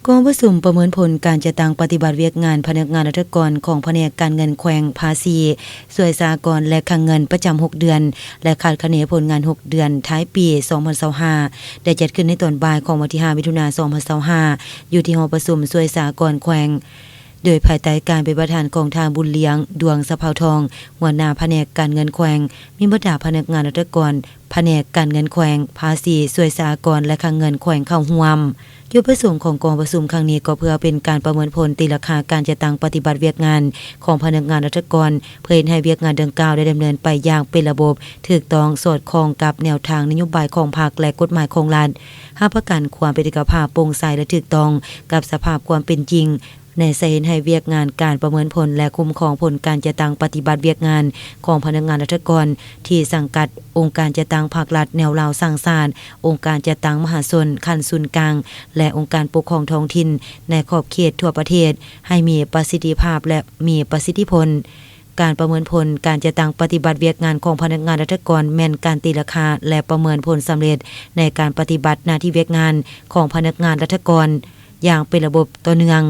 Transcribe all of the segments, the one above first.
กองประชุมประเมินผลการจัดตั้งปฏิบัติเวียกงานพนักงานราชการของแผนกการเงินแขวงภาษีสวยสากรณ์และคลังเงินประจำ6เดือนและคาดคะเนผลงาน6เดือนท้ายปี2025ได้จัดขึ้นในตอนบ่ายของวันที่5มิถุนายน2025อยู่ที่หอประชุมสวยสากรณ์แขวงโดยภายใต้การเป็นประธานของทางบุญเลี้ยงดวงสะเภาทองหัวหน้าแผนกการเงินแขวงมีบรรดาพนักงานราชการแผนกการเงินแขวงภาษีสวยสากรณ์และคลังเงินแขวงเข้าร่วมจุดประสงค์ของกองประชุมครั้งนี้ก็เพื่อเป็นการประเมินผลตีราคาการจัดตั้งปฏิบัติเวียกงานของพนักงานราชการเพื่อให้เวียกงานดังกล่าวได้ดำเนินไปอย่างเป็นระบบถูกต้องสอดคล้องกับแนวทางนโยบายของพรรคและกฎหมายของรัฐหาประกันความเป็นเอกภาพโปร่งใสและถูกต้องกับสภาพความเป็นจริงในสาเหตุให้เวียกงานการประเมินผลและคุ้มครองผลการจัดตั้งปฏิบัติเวียกงานของพนักงานราชการที่สังกัดองค์การจัดตั้งภาครัฐแนวราวสร้างสรรค์องค์การจัดตั้งมหาชนขั้นศูนย์กลางและองค์การปกครองท้องถิ่นในขอบเขตทั่วประเทศให้มีประสิทธิภาพและมีประสิทธิผลการประเมินผลการจัดตั้งปฏิบัติเวียกงานของพนักงานราชการแม่นการตีราคาและประเมินผลสำเร็จในการปฏิบัติหน้าที่เวียกงานของพนักงานราชการอย่างเป็นระบบต่อเนื่อง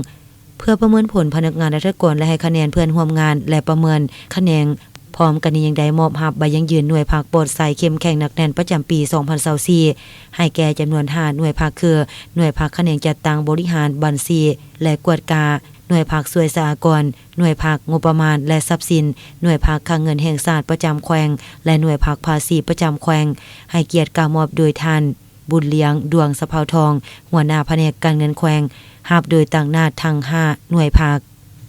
เพื่อประเมินผลพนักงานราชการและให้คะแนนเพื่อนร่วมงานและประเมินคะแนนพร้อมกันนี้ยังได้มอบรับใบยังยืนหน่วยภาคปลอดภัยเข้มแข็งหนักแน่นประจำปี2024ให้แก่จำนวน5หน่วยภาคคือหน่วยภาคคะแนนจัดตั้งบริหารบัญชีและกวดกาหน่วยภาคสวยสหกรณ์หน่วยภาคงบประมาณและทรัพย์สินหน่วยภาคคลังเงินแห่งชาติประจำแขวงและหน่วยภาคภาษีประจำแขวงให้เกียรติกล่าวมอบโดยท่านบุญเลี้ยงดวงสะเภาทองหัวหน้าแผนกการเงินแขวงรับโดยต่างหน้าทั้ง5หน่วยภาค